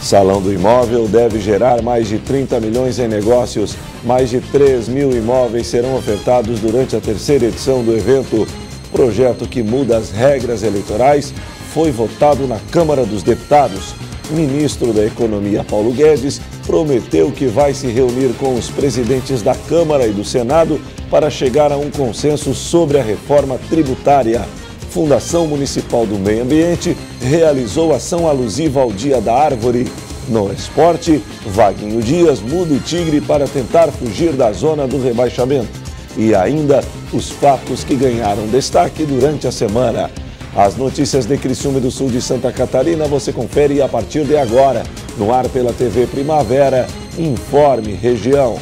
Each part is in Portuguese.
Salão do Imóvel deve gerar mais de 30 milhões em negócios. Mais de 3 mil imóveis serão ofertados durante a terceira edição do evento. Projeto que muda as regras eleitorais foi votado na Câmara dos Deputados. O ministro da Economia, Paulo Guedes, prometeu que vai se reunir com os presidentes da Câmara e do Senado para chegar a um consenso sobre a reforma tributária. Fundação Municipal do Meio Ambiente realizou ação alusiva ao Dia da Árvore. No esporte, Vaguinho Dias muda o Tigre para tentar fugir da zona do rebaixamento. E ainda os fatos que ganharam destaque durante a semana. As notícias de Criciúma e do Sul de Santa Catarina você confere a partir de agora. No ar pela TV Primavera, Informe Região.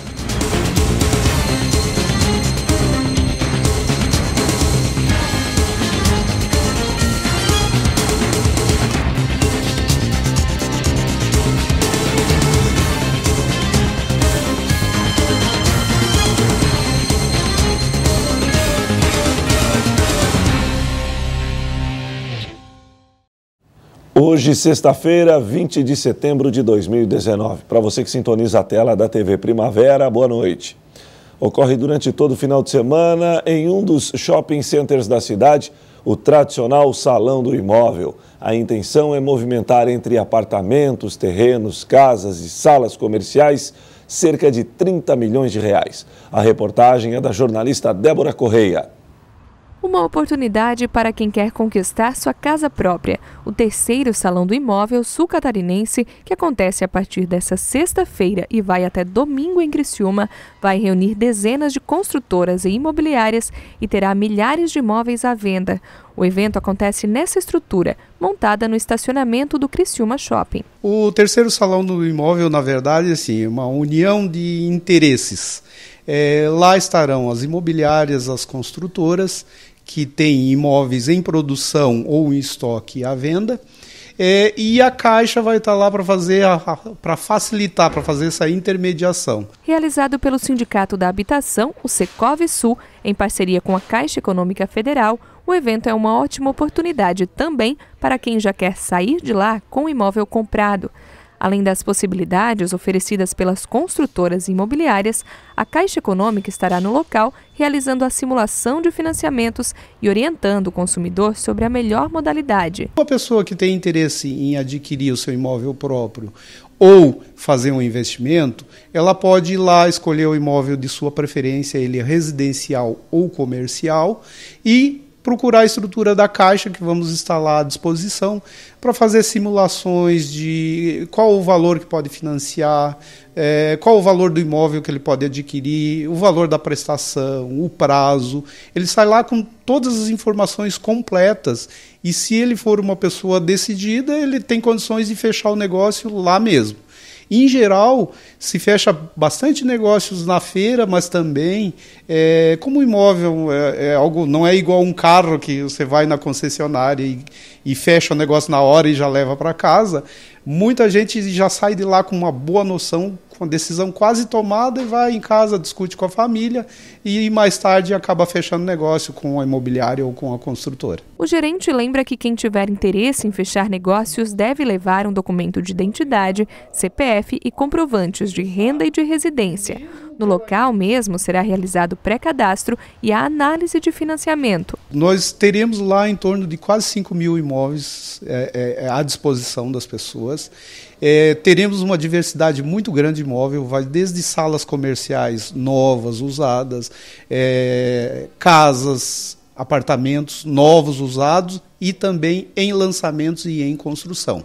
Hoje, sexta-feira, 20 de setembro de 2019. Para você que sintoniza a tela da TV Primavera, boa noite. Ocorre durante todo o final de semana em um dos shopping centers da cidade, o tradicional Salão do Imóvel. A intenção é movimentar entre apartamentos, terrenos, casas e salas comerciais cerca de 30 milhões de reais. A reportagem é da jornalista Débora Correia. Uma oportunidade para quem quer conquistar sua casa própria. O terceiro Salão do Imóvel Sul-Catarinense, que acontece a partir desta sexta-feira e vai até domingo em Criciúma, vai reunir dezenas de construtoras e imobiliárias e terá milhares de imóveis à venda. O evento acontece nessa estrutura, montada no estacionamento do Criciúma Shopping. O terceiro Salão do Imóvel, na verdade, é uma união de interesses. Lá estarão as imobiliárias, as construtoras, que têm imóveis em produção ou em estoque à venda, e a Caixa vai estar lá para facilitar, para fazer essa intermediação. Realizado pelo Sindicato da Habitação, o Secov Sul, em parceria com a Caixa Econômica Federal, o evento é uma ótima oportunidade também para quem já quer sair de lá com o imóvel comprado. Além das possibilidades oferecidas pelas construtoras imobiliárias, a Caixa Econômica estará no local realizando a simulação de financiamentos e orientando o consumidor sobre a melhor modalidade. Uma pessoa que tem interesse em adquirir o seu imóvel próprio ou fazer um investimento, ela pode ir lá escolher o imóvel de sua preferência, ele é residencial ou comercial, e procurar a estrutura da Caixa, que vamos instalar à disposição, para fazer simulações de qual o valor que pode financiar, qual o valor do imóvel que ele pode adquirir, o valor da prestação, o prazo. Ele sai lá com todas as informações completas e, se ele for uma pessoa decidida, ele tem condições de fechar o negócio lá mesmo. Em geral, se fecha bastante negócios na feira, mas também, como o imóvel algo, não é igual um carro que você vai na concessionária e fecha o negócio na hora e já leva para casa, muita gente já sai de lá com uma boa noção, com a decisão quase tomada, e vai em casa, discute com a família e mais tarde acaba fechando negócio com a imobiliária ou com a construtora. O gerente lembra que quem tiver interesse em fechar negócios deve levar um documento de identidade, CPF e comprovantes de renda e de residência. No local mesmo será realizado pré-cadastro e a análise de financiamento. Nós teremos lá em torno de quase 5 mil imóveis à disposição das pessoas. Teremos uma diversidade muito grande de imóvel, vai desde salas comerciais novas, usadas, casas, apartamentos novos, usados, e também em lançamentos e em construção.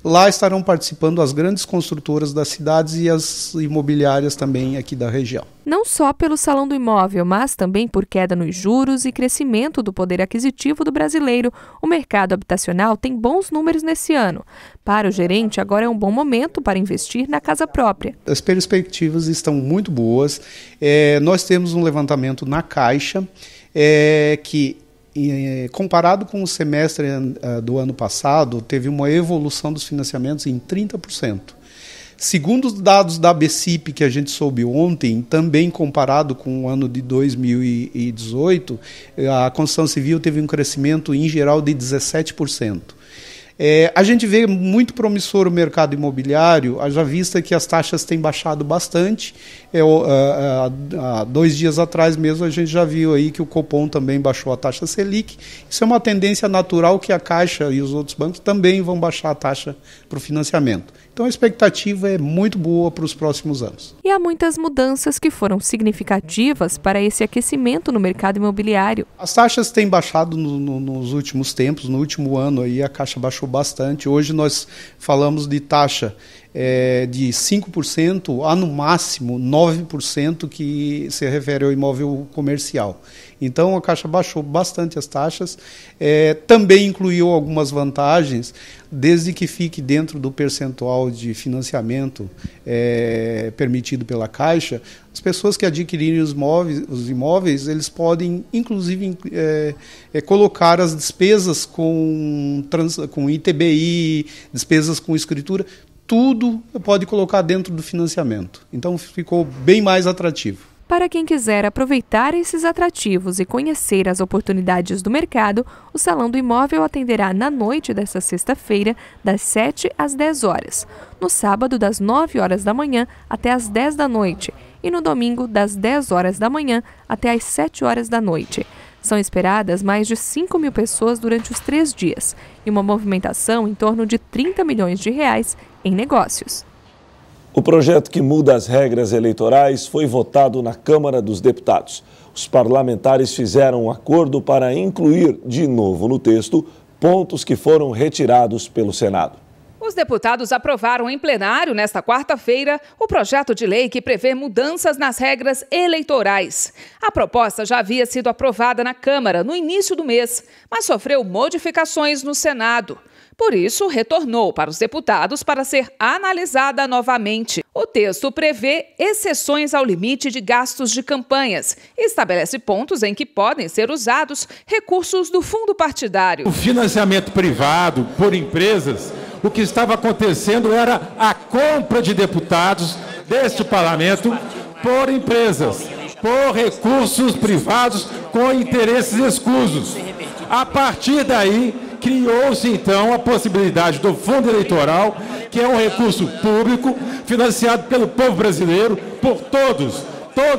Lá estarão participando as grandes construtoras das cidades e as imobiliárias também aqui da região. Não só pelo Salão do Imóvel, mas também por queda nos juros e crescimento do poder aquisitivo do brasileiro, o mercado habitacional tem bons números nesse ano. Para o gerente, agora é um bom momento para investir na casa própria. As perspectivas estão muito boas. Nós temos um levantamento na Caixa que, comparado com o semestre do ano passado, teve uma evolução dos financiamentos em 30%. Segundo os dados da ABCIP que a gente soube ontem, também comparado com o ano de 2018, a construção civil teve um crescimento em geral de 17%. A gente vê muito promissor o mercado imobiliário, haja vista que as taxas têm baixado bastante. Há 2 dias atrás mesmo a gente já viu aí que o Copom também baixou a taxa Selic. Isso é uma tendência natural que a Caixa e os outros bancos também vão baixar a taxa para o financiamento. Então a expectativa é muito boa para os próximos anos. E há muitas mudanças que foram significativas para esse aquecimento no mercado imobiliário. As taxas têm baixado nos últimos tempos, no último ano aí a Caixa baixou bastante. Hoje nós falamos de taxa de 5% a no máximo 9% que se refere ao imóvel comercial. Então a Caixa baixou bastante as taxas, também incluiu algumas vantagens, desde que fique dentro do percentual de financiamento permitido pela Caixa. As pessoas que adquirirem os imóveis, eles podem, inclusive, colocar as despesas com ITBI, despesas com escritura, tudo pode colocar dentro do financiamento. Então ficou bem mais atrativo. Para quem quiser aproveitar esses atrativos e conhecer as oportunidades do mercado, o Salão do Imóvel atenderá na noite desta sexta-feira, das 7 às 10 horas. No sábado, das 9 horas da manhã até às 10 da noite. E no domingo, das 10 horas da manhã até às 7 horas da noite. São esperadas mais de 5 mil pessoas durante os 3 dias e uma movimentação em torno de 30 milhões de reais em negócios. O projeto que muda as regras eleitorais foi votado na Câmara dos Deputados. Os parlamentares fizeram um acordo para incluir de novo no texto pontos que foram retirados pelo Senado. Os deputados aprovaram em plenário, nesta quarta-feira, o projeto de lei que prevê mudanças nas regras eleitorais. A proposta já havia sido aprovada na Câmara no início do mês, mas sofreu modificações no Senado. Por isso, retornou para os deputados para ser analisada novamente. O texto prevê exceções ao limite de gastos de campanhas e estabelece pontos em que podem ser usados recursos do fundo partidário. O financiamento privado por empresas, o que estava acontecendo era a compra de deputados deste parlamento por empresas, por recursos privados com interesses escusos. A partir daí, criou-se, então, a possibilidade do fundo eleitoral, que é um recurso público, financiado pelo povo brasileiro, por todos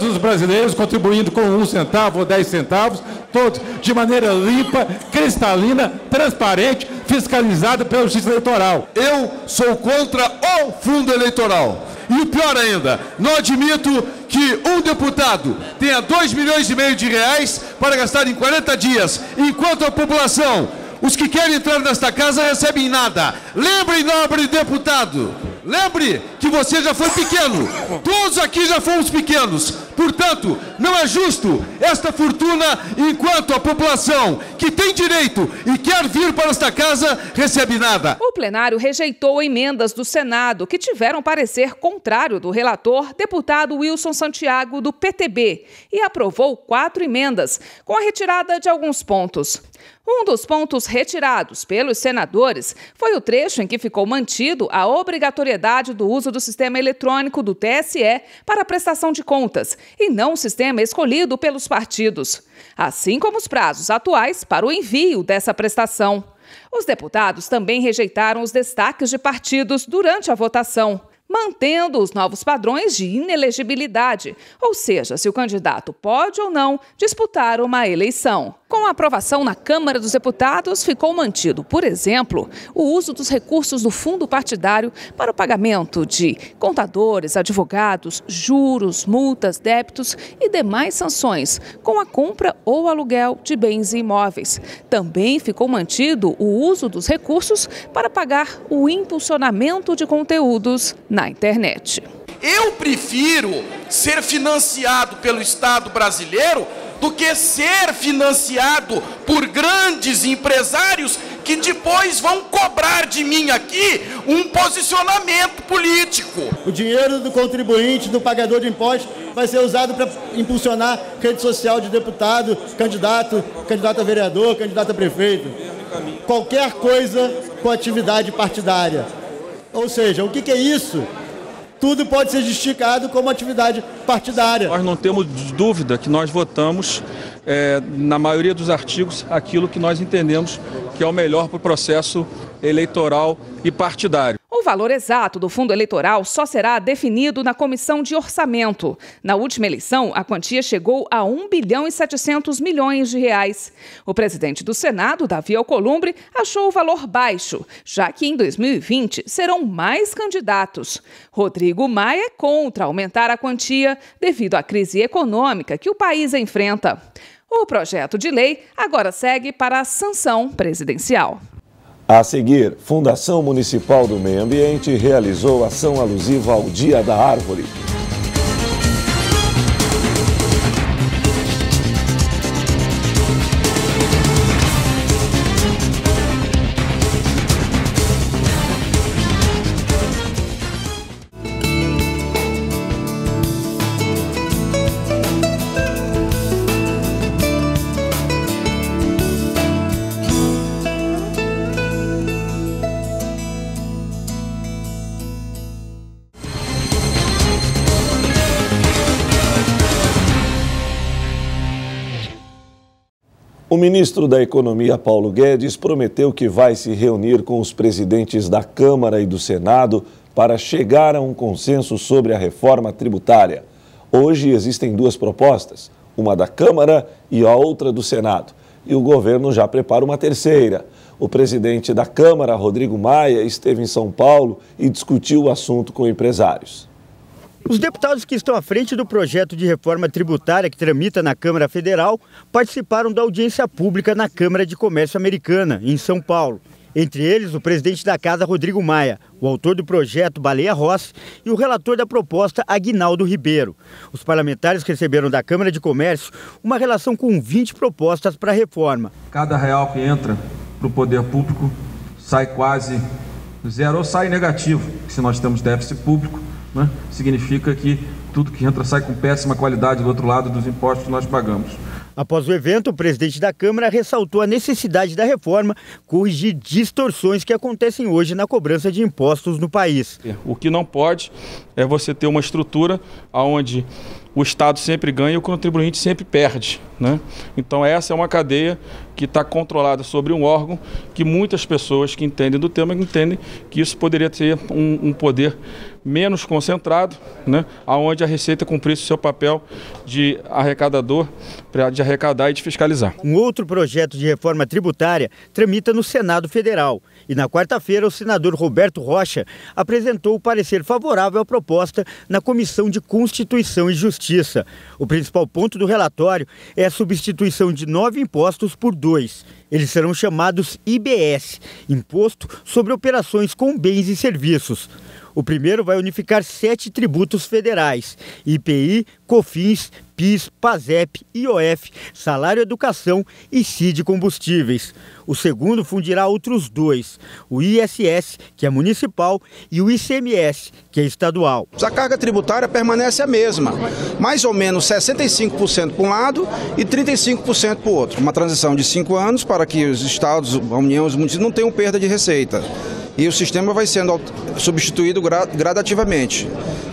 os brasileiros, contribuindo com 1 centavo ou 10 centavos, todos de maneira limpa, cristalina, transparente, fiscalizada pela Justiça Eleitoral. Eu sou contra o fundo eleitoral. E o pior ainda, não admito que um deputado tenha 2,5 milhões de reais para gastar em 40 dias, enquanto a população, os que querem entrar nesta casa, recebem nada. Lembre, nobre deputado, lembre que você já foi pequeno. Todos aqui já fomos pequenos. Portanto, não é justo esta fortuna enquanto a população que tem direito e quer vir para esta casa recebe nada. O plenário rejeitou emendas do Senado que tiveram parecer contrário do relator, deputado Wilson Santiago, do PTB, e aprovou 4 emendas, com a retirada de alguns pontos. Um dos pontos retirados pelos senadores foi o trecho em que ficou mantido a obrigatoriedade do uso do sistema eletrônico do TSE para a prestação de contas, e não o sistema escolhido pelos partidos, assim como os prazos atuais para o envio dessa prestação. Os deputados também rejeitaram os destaques de partidos durante a votação, mantendo os novos padrões de inelegibilidade, ou seja, se o candidato pode ou não disputar uma eleição. Com a aprovação na Câmara dos Deputados, ficou mantido, por exemplo, o uso dos recursos do fundo partidário para o pagamento de contadores, advogados, juros, multas, débitos e demais sanções, com a compra ou aluguel de bens e imóveis. Também ficou mantido o uso dos recursos para pagar o impulsionamento de conteúdos na internet. Eu prefiro ser financiado pelo Estado brasileiro do que ser financiado por grandes empresários que depois vão cobrar de mim aqui um posicionamento político. O dinheiro do contribuinte, do pagador de impostos, vai ser usado para impulsionar rede social de deputado, candidato a vereador, candidato a prefeito. Qualquer coisa com atividade partidária. Ou seja, o que é isso? Tudo pode ser justificado como atividade partidária. Nós não temos dúvida que nós votamos, na maioria dos artigos, aquilo que nós entendemos que é o melhor para o processo eleitoral e partidário. O valor exato do fundo eleitoral só será definido na comissão de orçamento. Na última eleição, a quantia chegou a 1 bilhão e 700 milhões de reais. O presidente do Senado, Davi Alcolumbre, achou o valor baixo, já que em 2020 serão mais candidatos. Rodrigo Maia é contra aumentar a quantia devido à crise econômica que o país enfrenta. O projeto de lei agora segue para a sanção presidencial. A seguir, Fundação Municipal do Meio Ambiente realizou ação alusiva ao Dia da Árvore. O ministro da Economia, Paulo Guedes, prometeu que vai se reunir com os presidentes da Câmara e do Senado para chegar a um consenso sobre a reforma tributária. Hoje existem duas propostas, uma da Câmara e a outra do Senado. E o governo já prepara uma terceira. O presidente da Câmara, Rodrigo Maia, esteve em São Paulo e discutiu o assunto com empresários. Os deputados que estão à frente do projeto de reforma tributária que tramita na Câmara Federal participaram da audiência pública na Câmara de Comércio Americana, em São Paulo. Entre eles, o presidente da Casa, Rodrigo Maia, o autor do projeto, Baleia Rossi, e o relator da proposta, Aguinaldo Ribeiro. Os parlamentares receberam da Câmara de Comércio uma relação com 20 propostas para a reforma. Cada real que entra para o poder público sai quase zero ou sai negativo, se nós temos déficit público. Significa que tudo que entra sai com péssima qualidade do outro lado dos impostos que nós pagamos. Após o evento, o presidente da Câmara ressaltou a necessidade da reforma corrigir distorções que acontecem hoje na cobrança de impostos no país. O que não pode é você ter uma estrutura onde o Estado sempre ganha e o contribuinte sempre perde, né? Então essa é uma cadeia que está controlada sobre um órgão que muitas pessoas que entendem do tema entendem que isso poderia ter um poder menos concentrado, né? Onde a Receita cumprisse o seu papel de arrecadador, de arrecadar e de fiscalizar. Um outro projeto de reforma tributária tramita no Senado Federal. E na quarta-feira, o senador Roberto Rocha apresentou o parecer favorável à proposta na Comissão de Constituição e Justiça. O principal ponto do relatório é a substituição de 9 impostos por 2. Eles serão chamados IBS, Imposto sobre Operações com Bens e Serviços. O primeiro vai unificar 7 tributos federais: IPI, COFINS, PIS, PASEP, IOF, Salário Educação e CID Combustíveis. O segundo fundirá outros 2, o ISS, que é municipal, e o ICMS, que é estadual. A carga tributária permanece a mesma, mais ou menos 65% para um lado e 35% para o outro. Uma transição de 5 anos para que os estados, a União e os municípios não tenham perda de receita. E o sistema vai sendo substituído gradativamente.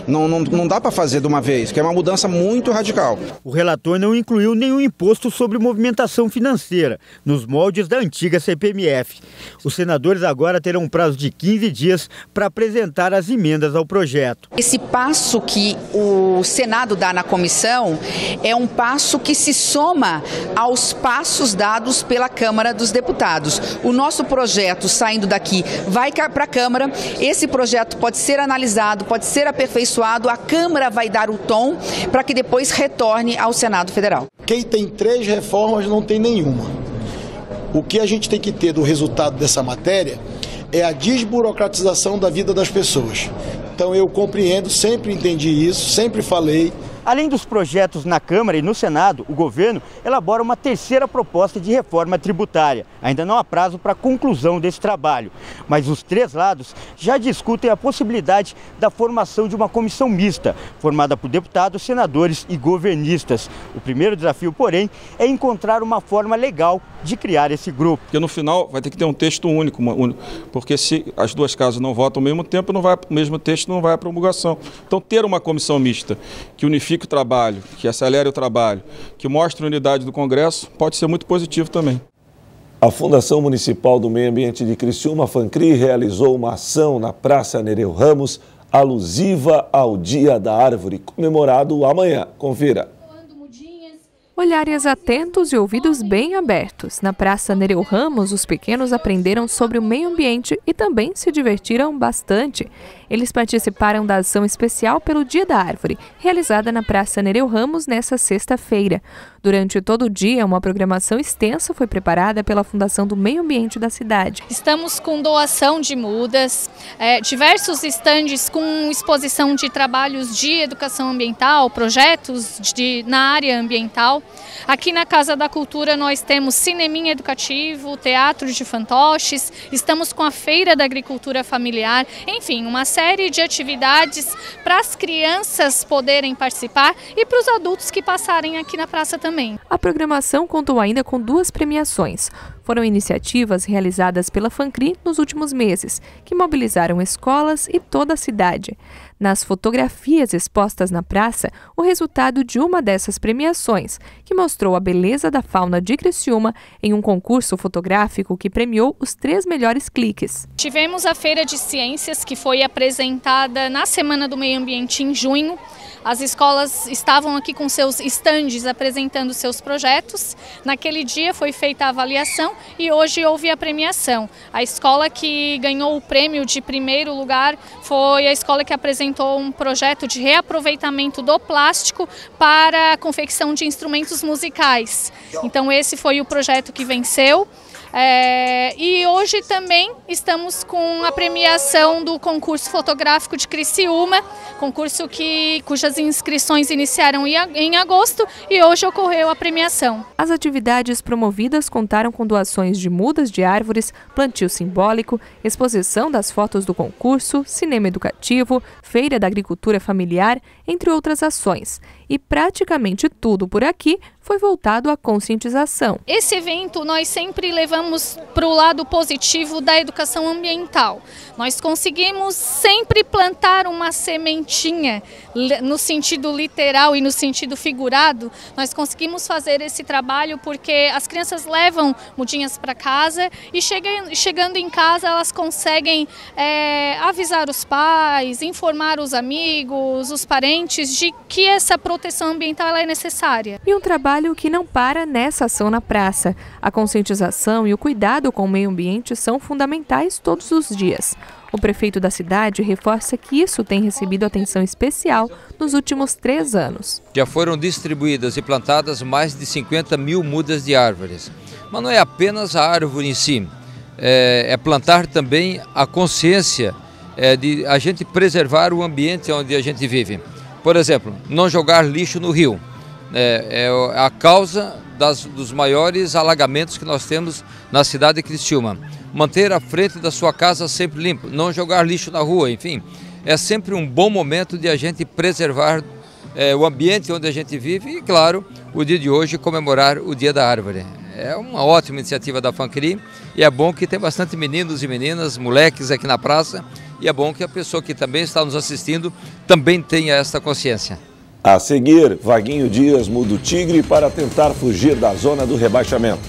Não dá para fazer de uma vez, que é uma mudança muito radical. O relator não incluiu nenhum imposto sobre movimentação financeira, nos moldes da antiga CPMF. Os senadores agora terão um prazo de 15 dias para apresentar as emendas ao projeto. Esse passo que o Senado dá na comissão é um passo que se soma aos passos dados pela Câmara dos Deputados. O nosso projeto, saindo daqui, vai para a Câmara. Esse projeto pode ser analisado, pode ser aperfeiçoado, a Câmara vai dar o tom para que depois retorne ao Senado Federal. Quem tem 3 reformas não tem nenhuma. O que a gente tem que ter do resultado dessa matéria é a desburocratização da vida das pessoas. Então eu compreendo, sempre entendi isso, sempre falei. Além dos projetos na Câmara e no Senado, o governo elabora uma terceira proposta de reforma tributária. Ainda não há prazo para a conclusão desse trabalho, mas os 3 lados já discutem a possibilidade da formação de uma comissão mista, formada por deputados, senadores e governistas. O primeiro desafio, porém, é encontrar uma forma legal de criar esse grupo. Porque no final vai ter que ter um texto único, porque se as duas casas não votam ao mesmo tempo, o mesmo texto não vai à promulgação. Então ter uma comissão mista que unifique o trabalho, que acelere o trabalho, que mostre a unidade do Congresso, pode ser muito positivo também. A Fundação Municipal do Meio Ambiente de Criciúma, FANCRI, realizou uma ação na Praça Nereu Ramos, alusiva ao Dia da Árvore, comemorado amanhã. Confira. Olhares atentos e ouvidos bem abertos. Na Praça Nereu Ramos, os pequenos aprenderam sobre o meio ambiente e também se divertiram bastante. Eles participaram da ação especial pelo Dia da Árvore, realizada na Praça Nereu Ramos nesta sexta-feira. Durante todo o dia, uma programação extensa foi preparada pela Fundação do Meio Ambiente da cidade. Estamos com doação de mudas, diversos estandes com exposição de trabalhos de educação ambiental, projetos na área ambiental. Aqui na Casa da Cultura nós temos cineminha educativo, teatro de fantoches, estamos com a Feira da Agricultura Familiar, enfim, uma série de atividades para as crianças poderem participar e para os adultos que passarem aqui na praça também. A programação contou ainda com 2 premiações. Foram iniciativas realizadas pela FANCRI nos últimos meses, que mobilizaram escolas e toda a cidade. Nas fotografias expostas na praça, o resultado de uma dessas premiações, que mostrou a beleza da fauna de Criciúma em um concurso fotográfico que premiou os 3 melhores cliques. Tivemos a Feira de Ciências, que foi apresentada na Semana do Meio Ambiente em junho. As escolas estavam aqui com seus estandes apresentando seus projetos. Naquele dia foi feita a avaliação e hoje houve a premiação. A escola que ganhou o prêmio de primeiro lugar foi a escola que apresentou um projeto de reaproveitamento do plástico para a confecção de instrumentos musicais. Então esse foi o projeto que venceu. E hoje também estamos com a premiação do concurso fotográfico de Criciúma, concurso cujas inscrições iniciaram em agosto e hoje ocorreu a premiação. As atividades promovidas contaram com doações de mudas de árvores, plantio simbólico, exposição das fotos do concurso, cinema educativo, feira da agricultura familiar, entre outras ações. E praticamente tudo por aqui foi voltado à conscientização. Esse evento nós sempre levamos para o lado positivo da educação ambiental. Nós conseguimos sempre plantar uma sementinha, no sentido literal e no sentido figurado. Nós conseguimos fazer esse trabalho porque as crianças levam mudinhas para casa e chegando em casa elas conseguem avisar os pais, informar os amigos, os parentes de que essa proteção ambiental ela é necessária. E um trabalho que não para nessa ação na praça. A conscientização e o cuidado com o meio ambiente são fundamentais todos os dias. O prefeito da cidade reforça que isso tem recebido atenção especial nos últimos 3 anos. Já foram distribuídas e plantadas mais de 50 mil mudas de árvores. Mas não é apenas a árvore em si, é plantar também a consciência de a gente preservar o ambiente onde a gente vive. Por exemplo, não jogar lixo no rio. É a causa dos maiores alagamentos que nós temos na cidade de Criciúma. Manter a frente da sua casa sempre limpa, não jogar lixo na rua, enfim. É sempre um bom momento de a gente preservar o ambiente onde a gente vive e, claro, o dia de hoje comemorar o Dia da Árvore. É uma ótima iniciativa da FANCRI e é bom que tem bastante meninos e meninas, moleques aqui na praça e é bom que a pessoa que também está nos assistindo também tenha esta consciência. A seguir, Vaguinho Dias muda o Tigre para tentar fugir da zona do rebaixamento.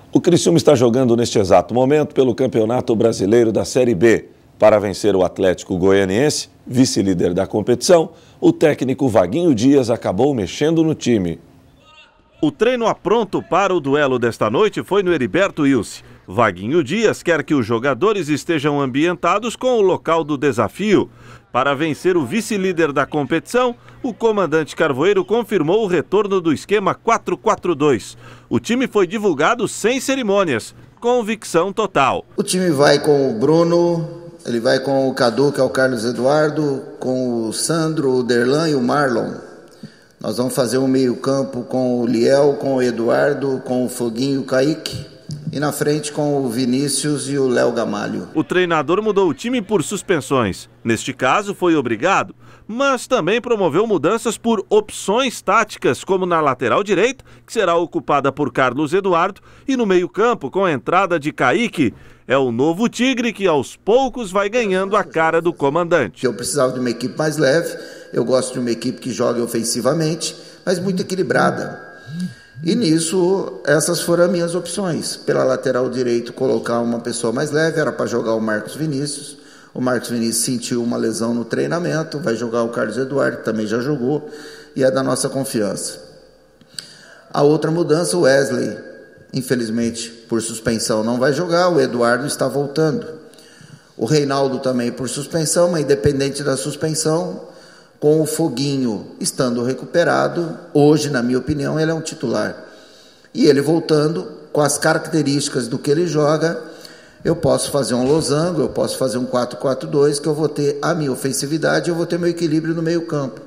O Criciúma está jogando neste exato momento pelo Campeonato Brasileiro da Série B. Para vencer o Atlético Goianiense, vice-líder da competição, o técnico Vaguinho Dias acabou mexendo no time. O treino apronto para o duelo desta noite foi no Heriberto Wilson. Vaguinho Dias quer que os jogadores estejam ambientados com o local do desafio. Para vencer o vice-líder da competição, o comandante Carvoeiro confirmou o retorno do esquema 4-4-2. O time foi divulgado sem cerimônias, convicção total. O time vai com o Bruno, ele vai com o Cadu, que é o Carlos Eduardo, com o Sandro, o Derlan e o Marlon. Nós vamos fazer um meio-campo com o Liel, com o Eduardo, com o Foguinho e o Kaique. E na frente com o Vinícius e o Léo Gamalho. O treinador mudou o time por suspensões. Neste caso, foi obrigado, mas também promoveu mudanças por opções táticas, como na lateral direita, que será ocupada por Carlos Eduardo, e no meio-campo, com a entrada de Kaique. É o novo Tigre que, aos poucos, vai ganhando a cara do comandante. Eu precisava de uma equipe mais leve, eu gosto de uma equipe que jogue ofensivamente, mas muito equilibrada. E nisso, essas foram as minhas opções. Pela lateral direito, colocar uma pessoa mais leve, era para jogar o Marcos Vinícius. O Marcos Vinícius sentiu uma lesão no treinamento, vai jogar o Carlos Eduardo, que também já jogou, e é da nossa confiança. A outra mudança, o Wesley, infelizmente, por suspensão, não vai jogar, o Eduardo está voltando. O Reinaldo também por suspensão, mas independente da suspensão, com o Foguinho estando recuperado, hoje, na minha opinião, ele é um titular. E ele voltando, com as características do que ele joga, eu posso fazer um losango, eu posso fazer um 4-4-2, que eu vou ter a minha ofensividade, eu vou ter meu equilíbrio no meio campo.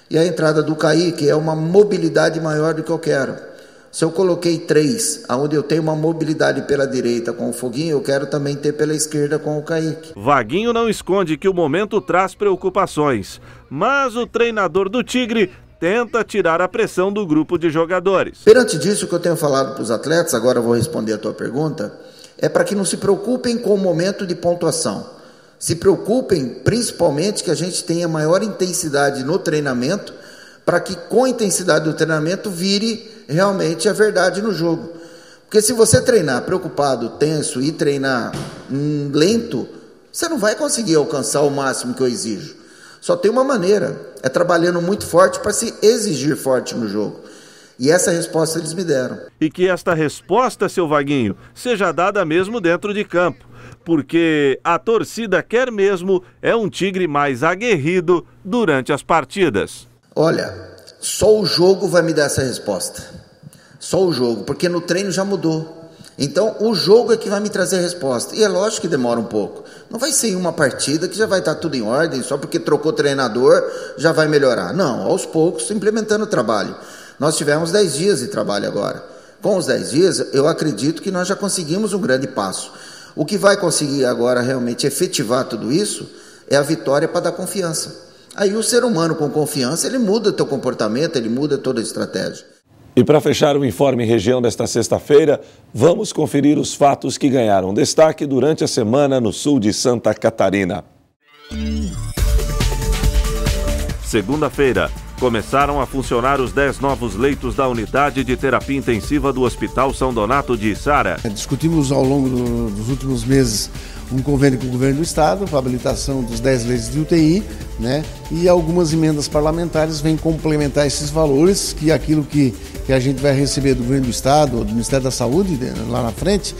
E a entrada do Kaique é uma mobilidade maior do que eu quero. Se eu coloquei 3, onde eu tenho uma mobilidade pela direita com o Foguinho, eu quero também ter pela esquerda com o Kaique. Vaguinho não esconde que o momento traz preocupações, mas o treinador do Tigre tenta tirar a pressão do grupo de jogadores. Perante disso, o que eu tenho falado para os atletas, agora eu vou responder a tua pergunta, é para que não se preocupem com o momento de pontuação. Se preocupem principalmente que a gente tenha maior intensidade no treinamento, para que com a intensidade do treinamento vire realmente a verdade no jogo. Porque se você treinar preocupado, tenso e treinar lento, você não vai conseguir alcançar o máximo que eu exijo. Só tem uma maneira, é trabalhando muito forte para se exigir forte no jogo. E essa resposta eles me deram. E que esta resposta, seu Vaguinho, seja dada mesmo dentro de campo. Porque a torcida quer mesmo é um Tigre mais aguerrido durante as partidas. Olha, só o jogo vai me dar essa resposta. Só o jogo, porque no treino já mudou. Então, o jogo é que vai me trazer a resposta. E é lógico que demora um pouco. Não vai ser em uma partida que já vai estar tudo em ordem, só porque trocou treinador já vai melhorar. Não, aos poucos, implementando o trabalho. Nós tivemos 10 dias de trabalho agora. Com os 10 dias, eu acredito que nós já conseguimos um grande passo. O que vai conseguir agora realmente efetivar tudo isso é a vitória para dar confiança. Aí o ser humano com confiança, ele muda o teu comportamento, ele muda toda a estratégia. E para fechar o Informe Região desta sexta-feira, vamos conferir os fatos que ganharam destaque durante a semana no sul de Santa Catarina. Segunda-feira, começaram a funcionar os 10 novos leitos da unidade de terapia intensiva do Hospital São Donato de Içara. Discutimos ao longo dos últimos meses um convênio com o governo do estado para a habilitação dos 10 leitos de UTI, né? E algumas emendas parlamentares vêm complementar esses valores, que aquilo que a gente vai receber do governo do estado, do Ministério da Saúde, lá na frente,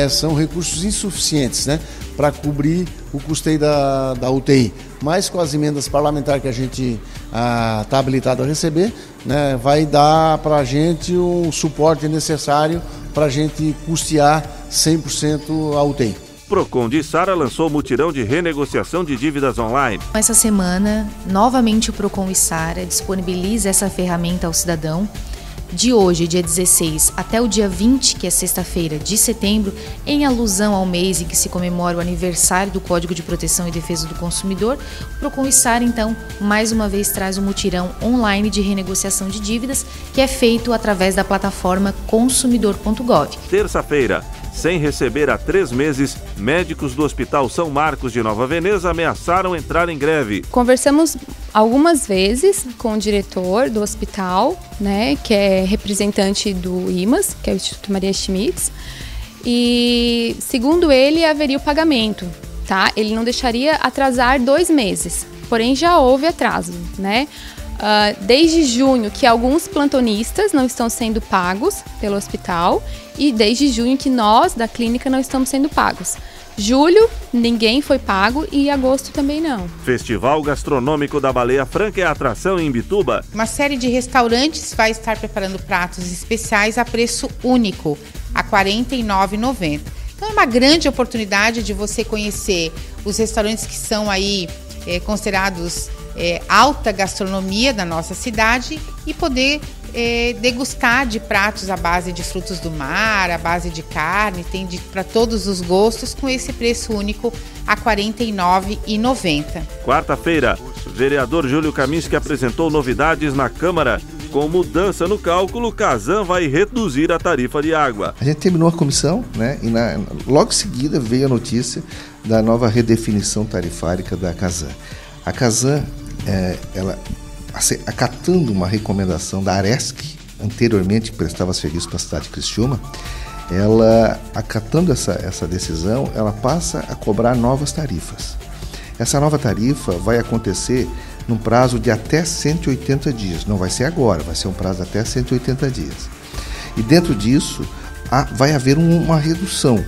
são recursos insuficientes, né? Para cobrir o custeio da UTI. Mas com as emendas parlamentares que a gente está habilitado a receber, né, vai dar para a gente o suporte necessário para a gente custear 100% a UTI. Procon de Içara lançou mutirão de renegociação de dívidas online. Essa semana, novamente o Procon Içara disponibiliza essa ferramenta ao cidadão. De hoje, dia 16, até o dia 20, que é sexta-feira de setembro, em alusão ao mês em que se comemora o aniversário do Código de Proteção e Defesa do Consumidor, o Procon Içara, então, mais uma vez traz um mutirão online de renegociação de dívidas, que é feito através da plataforma consumidor.gov. Terça-feira, sem receber há 3 meses, médicos do Hospital São Marcos de Nova Veneza ameaçaram entrar em greve. Conversamos algumas vezes com o diretor do hospital, né, que é representante do IMAS, que é o Instituto Maria Schmitz, e segundo ele haveria o pagamento, tá? Ele não deixaria atrasar 2 meses, porém já houve atraso, né? Desde junho que alguns plantonistas não estão sendo pagos pelo hospital e desde junho que nós da clínica não estamos sendo pagos. Julho, ninguém foi pago e agosto também não. Festival Gastronômico da Baleia Franca é a atração em Imbituba. Uma série de restaurantes vai estar preparando pratos especiais a preço único, a R$ 49,90. Então é uma grande oportunidade de você conhecer os restaurantes que são aí considerados alta gastronomia da nossa cidade e poder degustar de pratos à base de frutos do mar, à base de carne, tem para todos os gostos, com esse preço único a R$ 49,90. Quarta-feira, o vereador Júlio Kaminski apresentou novidades na Câmara. Com mudança no cálculo, Casan vai reduzir a tarifa de água. A gente terminou a comissão, né? E logo em seguida veio a notícia da nova redefinição tarifária da Casan. A Casan, ela acatando uma recomendação da Aresc, anteriormente que prestava serviço para a cidade de Criciúma, ela, acatando essa decisão, ela passa a cobrar novas tarifas. Essa nova tarifa vai acontecer num prazo de até 180 dias. Não vai ser agora, vai ser um prazo de até 180 dias. E dentro disso, vai haver uma redução.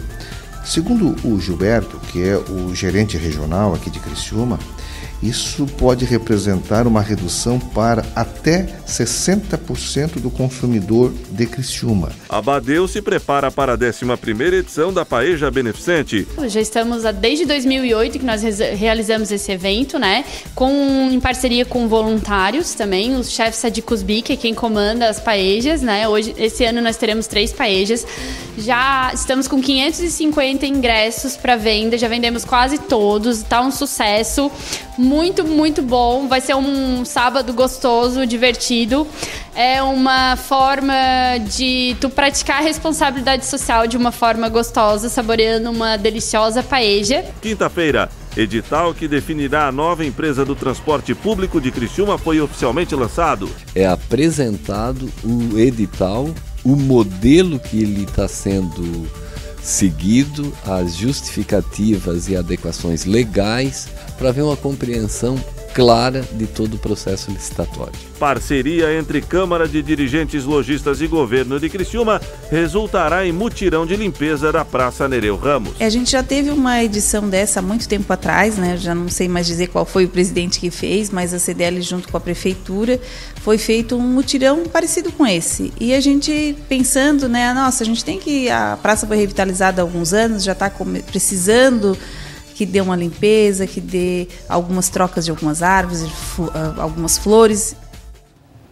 Segundo o Gilberto, que é o gerente regional aqui de Criciúma, isso pode representar uma redução para até 60% do consumidor de Criciúma. A Badeu se prepara para a 11ª edição da Paeja Beneficente. Já estamos desde 2008 que nós realizamos esse evento, né? Em parceria com voluntários também, o chefe Sadi Cusbi, que é quem comanda as paejas, né? Esse ano nós teremos 3 paejas. Já estamos com 550 ingressos para venda, já vendemos quase todos, tá um sucesso. Muito, muito bom. Vai ser um sábado gostoso, divertido. É uma forma de tu praticar a responsabilidade social de uma forma gostosa, saboreando uma deliciosa paeja. Quinta-feira, edital que definirá a nova empresa do transporte público de Criciúma foi oficialmente lançado. É apresentado o edital, o modelo que ele está sendo seguido, as justificativas e adequações legais para haver uma compreensão clara de todo o processo licitatório. Parceria entre Câmara de Dirigentes Lojistas e Governo de Criciúma resultará em mutirão de limpeza da Praça Nereu Ramos. A gente já teve uma edição dessa há muito tempo atrás, né? Já não sei mais dizer qual foi o presidente que fez, mas a CDL junto com a Prefeitura foi feito um mutirão parecido com esse. E a gente pensando, né? Nossa, a gente tem que... A praça foi revitalizada há alguns anos, já está precisando que dê uma limpeza, que dê algumas trocas de algumas árvores, algumas flores.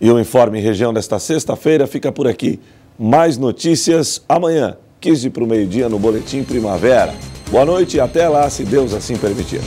E o Informe Região desta sexta-feira fica por aqui. Mais notícias amanhã, 15 para o meio-dia, no Boletim Primavera. Boa noite e até lá, se Deus assim permitir.